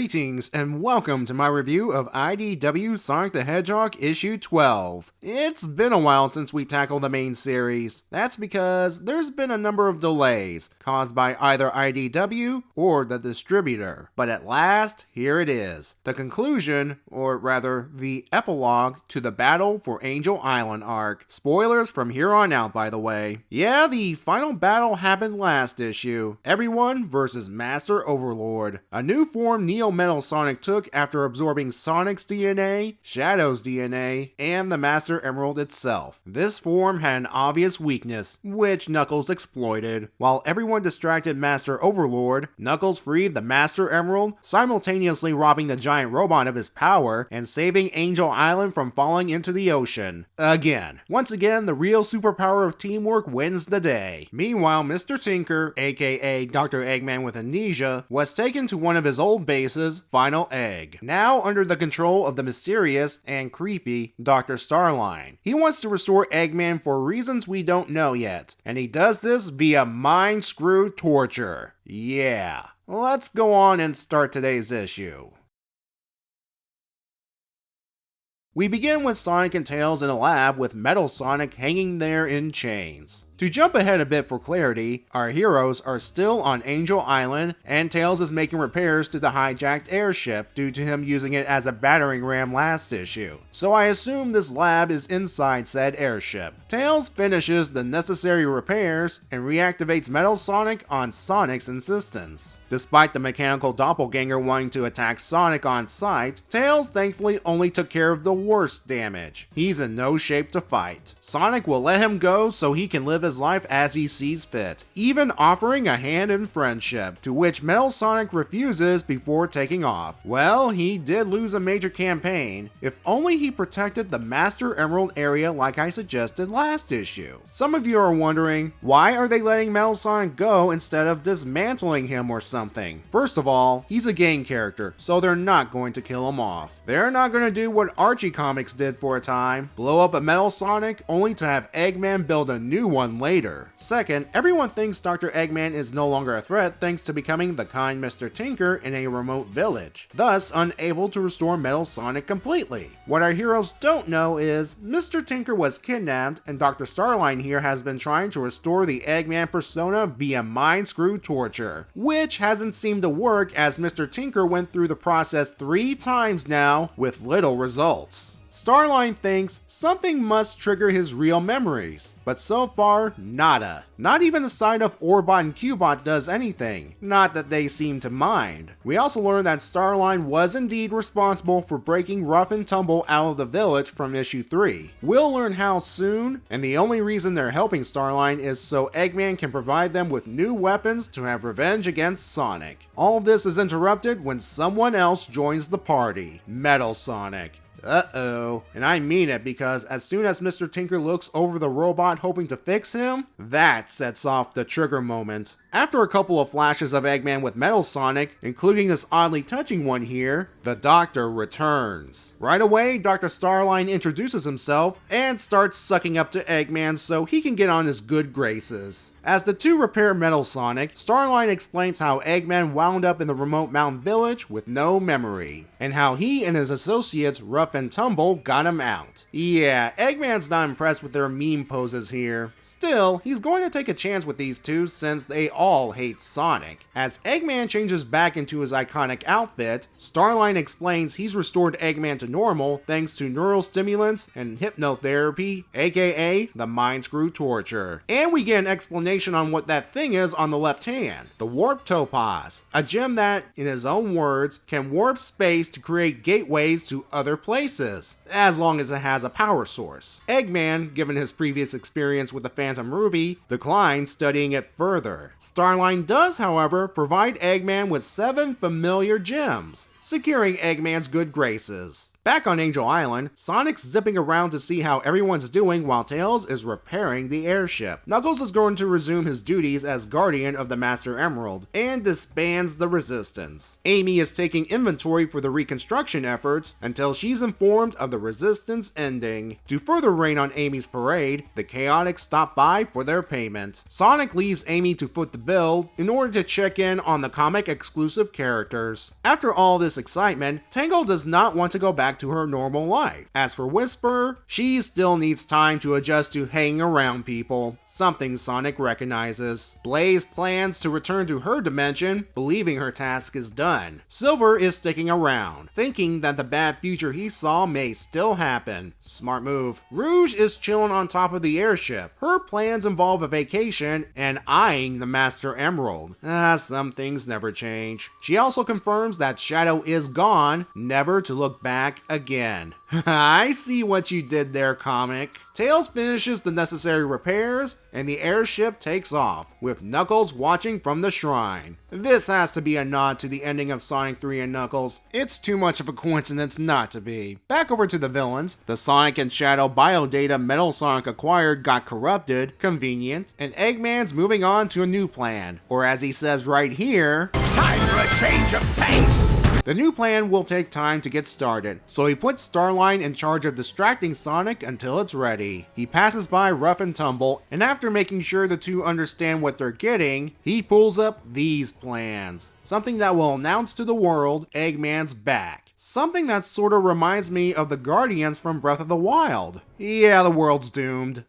Greetings and welcome to my review of IDW Sonic the Hedgehog issue 12. It's been a while since we tackled the main series. That's because there's been a number of delays caused by either IDW or the distributor. But at last, here it is. The conclusion, or rather the epilogue to the Battle for Angel Island arc. Spoilers from here on out, by the way. Yeah, the final battle happened last issue. Everyone versus Master Overlord. A new form Neo Metal Sonic took after absorbing Sonic's DNA, Shadow's DNA, and the Master Emerald itself. This form had an obvious weakness, which Knuckles exploited. While everyone distracted Master Overlord, Knuckles freed the Master Emerald, simultaneously robbing the giant robot of his power and saving Angel Island from falling into the ocean. Again. Once again, the real superpower of teamwork wins the day. Meanwhile, Mr. Tinker, aka Dr. Eggman with amnesia, was taken to one of his old bases, Final Egg, now under the control of the mysterious and creepy Dr. Starline. He wants to restore Eggman for reasons we don't know yet, and he does this via mind screw torture. Yeah. Let's go on and start today's issue. We begin with Sonic and Tails in a lab with Metal Sonic hanging there in chains. To jump ahead a bit for clarity, our heroes are still on Angel Island, and Tails is making repairs to the hijacked airship due to him using it as a battering ram last issue. So I assume this lab is inside said airship. Tails finishes the necessary repairs and reactivates Metal Sonic on Sonic's insistence. Despite the mechanical doppelganger wanting to attack Sonic on sight, Tails thankfully only took care of the worst damage. He's in no shape to fight. Sonic will let him go so he can live his life as he sees fit, even offering a hand in friendship, to which Metal Sonic refuses before taking off. Well, he did lose a major campaign. If only he protected the Master Emerald area like I suggested last issue. Some of you are wondering, why are they letting Metal Sonic go instead of dismantling him or something? First of all, he's a game character, so they're not going to kill him off. They're not going to do what Archie Comics did for a time, blow up a Metal Sonic only to have Eggman build a new one later. Second, everyone thinks Dr. Eggman is no longer a threat thanks to becoming the kind Mr. Tinker in a remote village, thus unable to restore Metal Sonic completely. What our heroes don't know is Mr. Tinker was kidnapped, and Dr. Starline here has been trying to restore the Eggman persona via mind screw torture, which hasn't seemed to work as Mr. Tinker went through the process 3 times now with little results. Starline thinks something must trigger his real memories, but so far, nada. Not even the side of Orbot and Cubot does anything, not that they seem to mind. We also learn that Starline was indeed responsible for breaking Rough and Tumble out of the village from issue 3. We'll learn how soon, and the only reason they're helping Starline is so Eggman can provide them with new weapons to have revenge against Sonic. All of this is interrupted when someone else joins the party, Metal Sonic. Uh-oh. And I mean it, because as soon as Mr. Tinker looks over the robot hoping to fix him, that sets off the trigger moment. After a couple of flashes of Eggman with Metal Sonic, including this oddly touching one here, the Doctor returns. Right away, Dr. Starline introduces himself and starts sucking up to Eggman so he can get on his good graces. As the two repair Metal Sonic, Starline explains how Eggman wound up in the remote mountain village with no memory, and how he and his associates Rough and Tumble got him out. Yeah, Eggman's not impressed with their meme poses here. Still, he's going to take a chance with these two since they all hate Sonic. As Eggman changes back into his iconic outfit, Starline explains he's restored Eggman to normal thanks to neural stimulants and hypnotherapy, aka the mind screw torture. And we get an explanation on what that thing is on the left hand, the Warp Topaz, a gem that, in his own words, can warp space to create gateways to other places, as long as it has a power source. Eggman, given his previous experience with the Phantom Ruby, declines studying it further. Starline does, however, provide Eggman with 7 familiar gems, securing Eggman's good graces. Back on Angel Island, Sonic's zipping around to see how everyone's doing while Tails is repairing the airship. Knuckles is going to resume his duties as guardian of the Master Emerald and disbands the Resistance. Amy is taking inventory for the reconstruction efforts until she's informed of the Resistance ending. To further rain on Amy's parade, the Chaotix stop by for their payment. Sonic leaves Amy to foot the bill in order to check in on the comic exclusive characters. After all this excitement, Tangle does not want to go back to her normal life. As for Whisper, she still needs time to adjust to hanging around people, something Sonic recognizes. Blaze plans to return to her dimension, believing her task is done. Silver is sticking around, thinking that the bad future he saw may still happen. Smart move. Rouge is chilling on top of the airship. Her plans involve a vacation and eyeing the Master Emerald. Some things never change. She also confirms that Shadow is gone, never to look back again. I see what you did there, comic. Tails finishes the necessary repairs, and the airship takes off, with Knuckles watching from the shrine. This has to be a nod to the ending of Sonic 3 and Knuckles. It's too much of a coincidence not to be. Back over to the villains. The Sonic and Shadow biodata Metal Sonic acquired got corrupted, convenient, and Eggman's moving on to a new plan. Or as he says right here, time for a change of pace! The new plan will take time to get started, so he puts Starline in charge of distracting Sonic until it's ready. He passes by Rough and Tumble, and after making sure the two understand what they're getting, he pulls up these plans. Something that will announce to the world Eggman's back. Something that sorta reminds me of the Guardians from Breath of the Wild. Yeah, the world's doomed.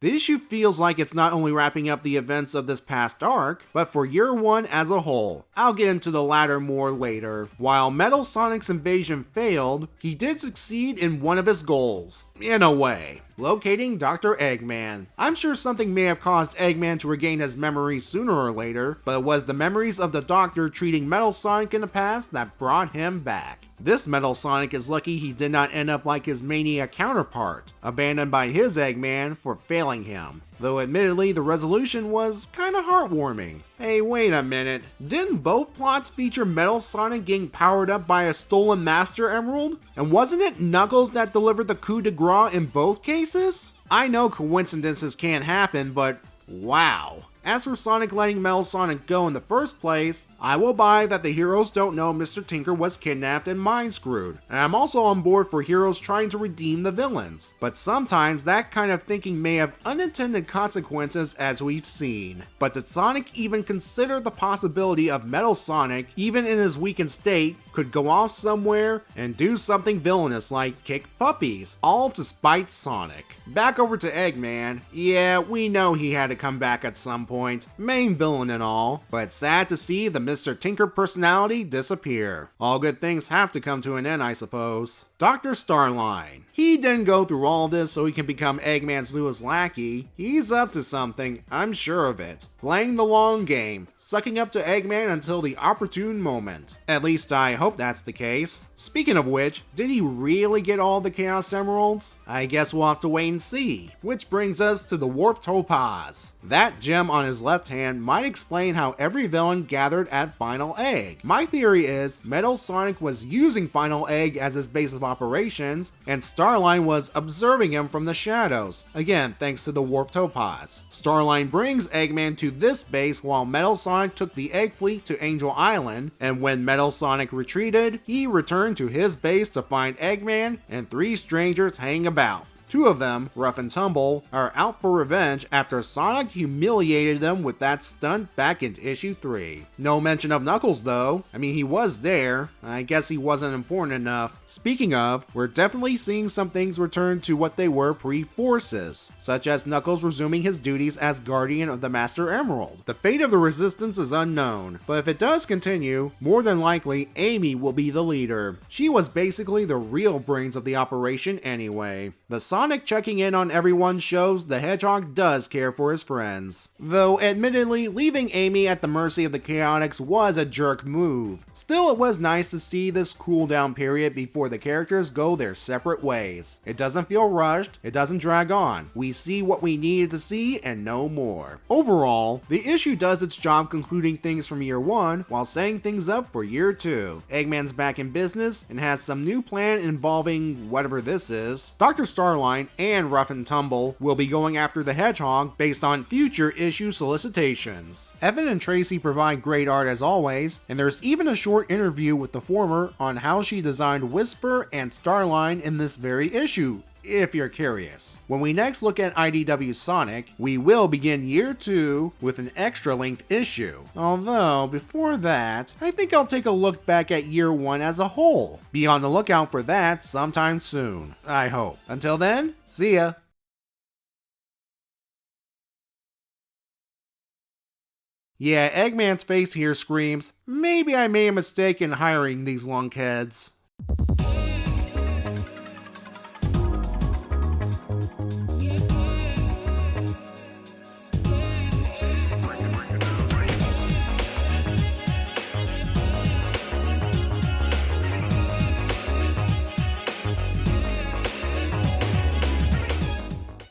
The issue feels like it's not only wrapping up the events of this past arc, but for Year 1 as a whole. I'll get into the latter more later. While Metal Sonic's invasion failed, he did succeed in one of his goals. In a way. Locating Dr. Eggman. I'm sure something may have caused Eggman to regain his memories sooner or later, but it was the memories of the Doctor treating Metal Sonic in the past that brought him back. This Metal Sonic is lucky he did not end up like his Mania counterpart, abandoned by his Eggman for failing him. Though admittedly the resolution was kinda heartwarming. Hey, wait a minute. Didn't both plots feature Metal Sonic getting powered up by a stolen Master Emerald? And wasn't it Knuckles that delivered the coup de grace in both cases? I know coincidences can't happen, but wow. As for Sonic letting Metal Sonic go in the first place, I will buy that the heroes don't know Mr. Tinker was kidnapped and mind screwed, and I'm also on board for heroes trying to redeem the villains. But sometimes that kind of thinking may have unintended consequences, as we've seen. But did Sonic even consider the possibility of Metal Sonic, even in his weakened state, could go off somewhere and do something villainous like kick puppies, all to spite Sonic? Back over to Eggman. Yeah, we know he had to come back at some point, main villain and all, but sad to see the Mr. Tinker personality disappear. All good things have to come to an end, I suppose. Dr. Starline. He didn't go through all this so he can become Eggman's newest lackey. He's up to something, I'm sure of it. Playing the long game, sucking up to Eggman until the opportune moment. At least I hope that's the case. Speaking of which, did he really get all the Chaos Emeralds? I guess we'll have to wait and see. Which brings us to the Warp Topaz. That gem on his left hand might explain how every villain gathered at Final Egg. My theory is Metal Sonic was using Final Egg as his base of operations, and Starline was observing him from the shadows. Again, thanks to the Warp Topaz. Starline brings Eggman to this base while Metal Sonic took the Egg Fleet to Angel Island, and when Metal Sonic retreated, he returned to his base to find Eggman and three strangers hanging about. Two of them, Rough and Tumble, are out for revenge after Sonic humiliated them with that stunt back in issue 3. No mention of Knuckles though. I mean, he was there. I guess he wasn't important enough. Speaking of, we're definitely seeing some things return to what they were pre-Forces, such as Knuckles resuming his duties as Guardian of the Master Emerald. The fate of the Resistance is unknown, but if it does continue, more than likely Amy will be the leader. She was basically the real brains of the operation anyway. The Sonic checking in on everyone shows the Hedgehog does care for his friends. Though admittedly, leaving Amy at the mercy of the Chaotix was a jerk move. Still, it was nice to see this cooldown period before the characters go their separate ways. It doesn't feel rushed, it doesn't drag on. We see what we needed to see and no more. Overall, the issue does its job concluding things from year 1 while setting things up for year 2. Eggman's back in business and has some new plan involving whatever this is. Dr. Starline and Rough and Tumble will be going after the Hedgehog based on future issue solicitations. Evan and Tracy provide great art as always, and there's even a short interview with the former on how she designed Whisper and Starline in this very issue, if you're curious. When we next look at IDW Sonic, we will begin year 2 with an extra length issue. Although, before that, I think I'll take a look back at year 1 as a whole. Be on the lookout for that sometime soon, I hope. Until then, see ya! Yeah, Eggman's face here screams, maybe I made a mistake in hiring these lunkheads.